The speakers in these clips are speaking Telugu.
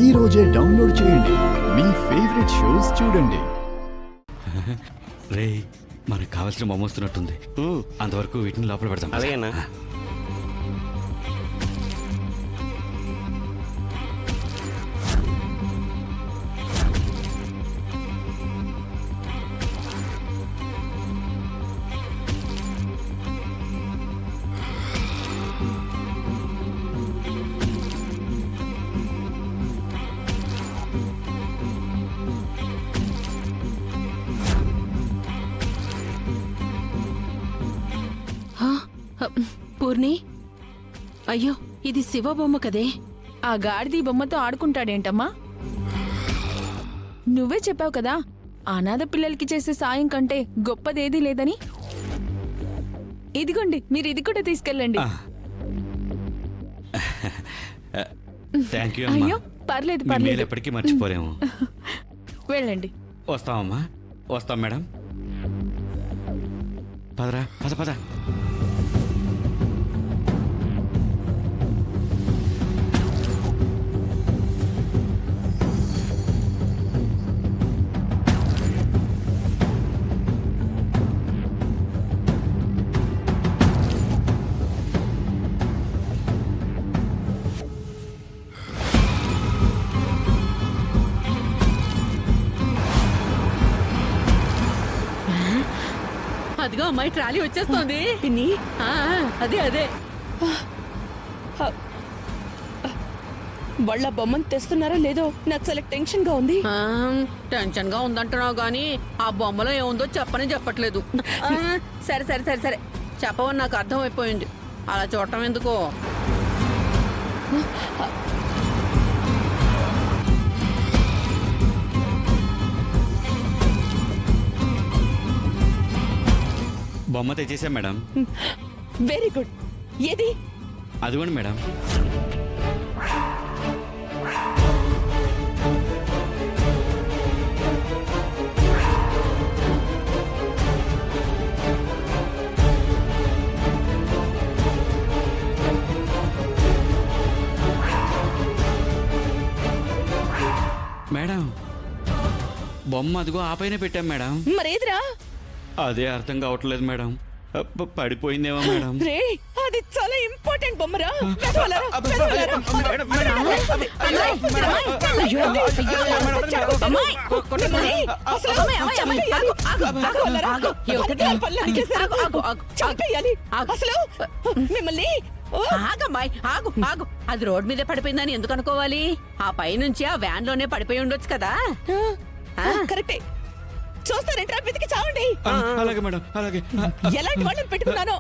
ఈ రోజే డౌన్లోడ్ చేయండి. మీ ఫేవరెట్ షోస్ చూడండి. రే, మనకు కావాల్సిన బొమ్మ వస్తున్నట్టుంది. అంతవరకు వీటిని లోపల పెడతాం. అలాగేనా? పూర్ణి, అయ్యో ఇది శివ బొమ్మ కదే. ఆ గాడిది బొమ్మతో ఆడుకుంటాడేంటమ్మా? నువ్వే చెప్పావు కదా అనాథ పిల్లలకి చేసే సాయం కంటే గొప్పదేదీ లేదని. ఇదిగోండి, మీరు ఇది కూడా తీసుకెళ్ళండి. Thank you. అయ్యో పర్లేదు పర్లేదు, ఎప్పటికీ మర్చిపోలేము. వెళ్ళండి. వస్తామమ్మా, వస్తాం మేడం. పదరా, పద పద. అదిగో అమ్మాయి ట్రాలీ వచ్చేస్తోంది. పిన్ని, అదే అదే వాళ్ళ బొమ్మను తెస్తున్నారా లేదో నాకు చాలా టెన్షన్ గా ఉంది. టెన్షన్ గా ఉందంటున్నావు గానీ ఆ బొమ్మలో ఏముందో చెప్పని చెప్పట్లేదు. సరే సరే సరే సరే, చెప్పవని నాకు అర్థమైపోయింది. అలా చూడటం ఎందుకో. బొమ్మ తెచ్చేసాం మేడం. Very good. ఏది? అదిగోండి మేడం. మేడం, బొమ్మ అదిగో ఆ పైన పెట్టాం మేడం. మరేదిరా? అదే అర్థం కావట్లేదు మేడం. పడిపోయిందేమో మేడం. రే, అది చాలా ఇంపార్టెంట్ బొమ్మరా. మిమ్మల్ని ఆగమ్మాయి, ఆగు ఆగు. అది రోడ్ మీదే పడిపోయిందని ఎందుకు అనుకోవాలి? ఆ పైనుంచి ఆ వ్యాన్ లోనే పడిపోయి ఉండొచ్చు కదా. కరెక్టే. చూస్తారంటే వెతికి చావండి. అలాగే మేడం, అలాగే. ఎలాంటి వాళ్ళని పెట్టుకున్నాను?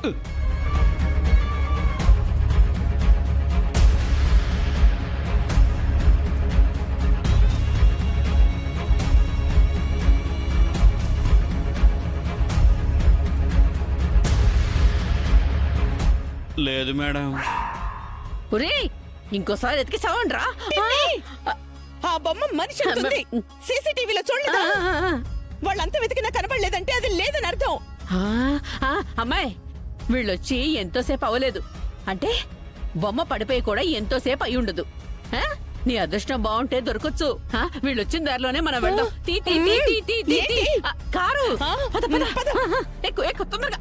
లేదు మేడం. ఒరేయ్, ఇంకోసారి ఎతికి చావండి రా. ఆ బొమ్మ మనిషి ఉంటుంది. సీసీటీవీలో చూడలేదా? వాళ్ళంతా వెతికినా కనబడలేదంటే అది లేదని అర్థం. అమ్మాయి, వీళ్ళొచ్చి ఎంతోసేపు అవ్వలేదు అంటే బొమ్మ పడిపోయి కూడా ఎంతోసేపు అయి ఉండదు. నీ అదృష్టం బాగుంటే దొరకొచ్చు. వీళ్ళొచ్చిన దారిలోనే మనం వెళ్దాం. కారు ఎక్కువ ఎక్కువ తొందరగా.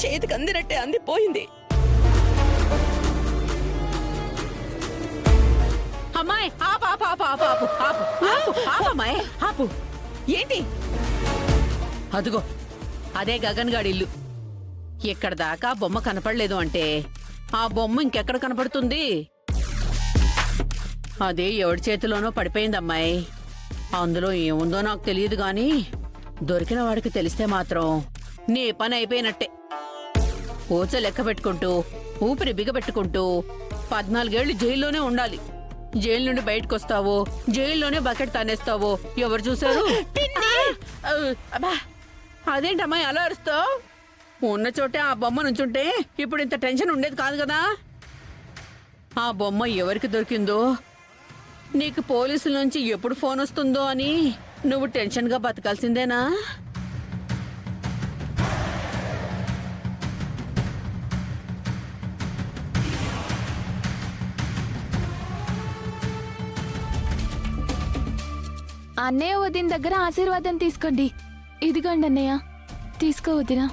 చేతికి అందినట్టే అందిపోయింది. అమ్మాయి, ఆపు ఆపు ఆపు ఆపు ఆపు ఆపు ఆపు ఆపు అమ్మాయి, ఆపు. ఏంటి? అదిగో అదే గగన్ గాడి ఇల్లు. ఇక్కడ దాకా బొమ్మ కనపడలేదు అంటే ఆ బొమ్మ ఇంకెక్కడ కనపడుతుంది? అదే ఎవడి చేతిలోనో పడిపోయింది అమ్మాయి. అందులో ఏముందో నాకు తెలియదు గాని దొరికిన వాడికి తెలిస్తే మాత్రం నీ పని అయిపోయినట్టే. పూచ లెక్క పెట్టుకుంటూ ఊపిరి బిగబెట్టుకుంటూ 14 ఏళ్లు జైల్లోనే ఉండాలి. జైలు నుండి బయటకు వస్తావో జైల్లోనే బకెట్ తానేస్తావో ఎవరు చూసారు? అదేంటమ్మాయి అలా అరుస్తావు? ఉన్న చోటే ఆ బొమ్మ నుంచుంటే ఇప్పుడు ఇంత టెన్షన్ ఉండేది కాదు కదా. ఆ బొమ్మ ఎవరికి దొరికిందో, నీకు పోలీసుల నుంచి ఎప్పుడు ఫోన్ వస్తుందో అని నువ్వు టెన్షన్గా బతకాల్సిందేనా? అన్నయ్య వదిన దగ్గర ఆశీర్వాదం తీసుకోండి. ఇదిగోండి అన్నయ్య, తీసుకో వదినా.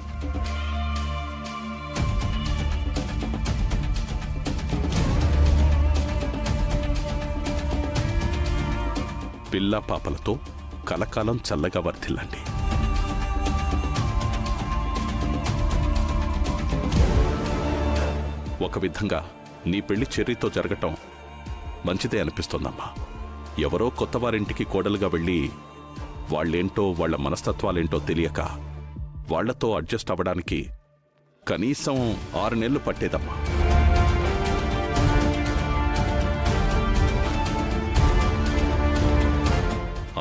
పిల్ల పాపలతో కలకాలం చల్లగా వర్ధిల్లండి. ఒక విధంగా నీ పెళ్లి చెర్రీతో జరగటం మంచిదే అనిపిస్తోందమ్మా. ఎవరో కొత్తవారింటికి కోడలుగా వెళ్ళి వాళ్ళేంటో వాళ్ళ మనస్తత్వాలేంటో తెలియక వాళ్లతో అడ్జస్ట్ అవ్వడానికి కనీసం 6 నెలలు పట్టేదమ్మా.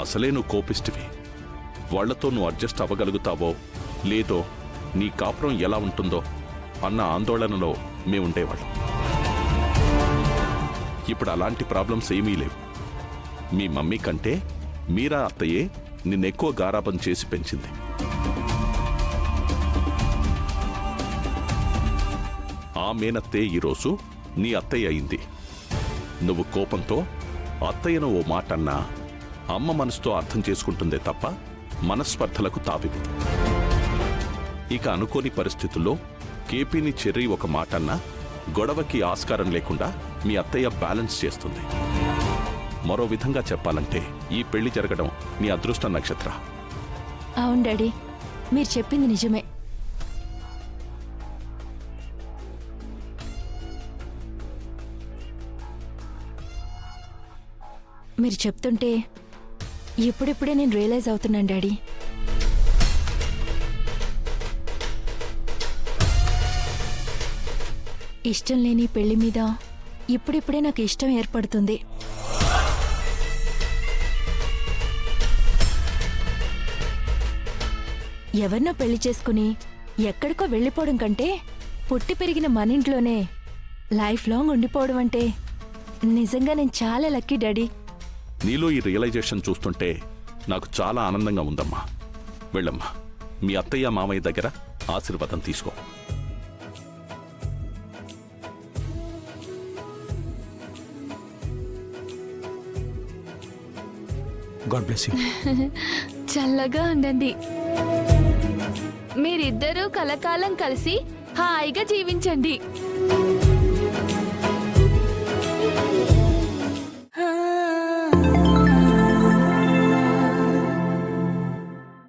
అసలే నువ్వు కోపిస్టివి. వాళ్లతో నువ్వు అడ్జస్ట్ అవ్వగలుగుతావో లేదో, నీ కాపురం ఎలా ఉంటుందో అన్న ఆందోళనలో మేముండేవాళ్ళం. ఇప్పుడు అలాంటి ప్రాబ్లమ్స్ ఏమీ లేవు. మీ మమ్మీ కంటే మీరా అత్తయ్యే నిన్నెక్కువ గారాబం చేసి పెంచింది. ఆ మేనత్తే ఈరోజు నీ అత్తయ్య అయింది. నువ్వు కోపంతో అత్తయ్యను ఓ మాటన్నా అమ్మ మనసుతో అర్థం చేసుకుంటుందే తప్ప మనస్పర్ధలకు తావివ్వదు. ఇక అనుకోని పరిస్థితుల్లో కేపీని చెర్రీ ఒక మాటన్నా గొడవకి ఆస్కారం లేకుండా మీ అత్తయ్య బ్యాలెన్స్ చేస్తుంది. మరో విధంగా చెప్పాలంటే ఈ పెళ్లి జరగడం నీ అదృష్ట నక్షత్ర. అవును డాడీ, మీరు చెప్పింది నిజమే. మీరు చెప్తుంటే ఇప్పుడిప్పుడే నేను రియలైజ్ అవుతున్నాను డాడీ. ఇష్టం లేని పెళ్లి మీద ఇప్పుడిప్పుడే నాకు ఇష్టం ఏర్పడుతుంది. ఎవరినో పెళ్లి చేసుకుని ఎక్కడికో వెళ్ళిపోవడం కంటే పుట్టి పెరిగిన మన ఇంట్లోనే లైఫ్ లాంగ్ ఉండిపోవడం అంటే నిజంగా నేను చాలా లక్కీ డాడీ. నీలో ఈ రియలైజేషన్ చూస్తుంటే నాకు చాలా ఆనందంగా ఉందమ్మా. వెళ్ళమ్మా, మీ అత్తయ్య మామయ్య దగ్గర ఆశీర్వాదం తీసుకో. God bless you. చల్లగా ఉండండి. మీరిద్దరూ కలకాలం కలిసి హాయిగా జీవించండి.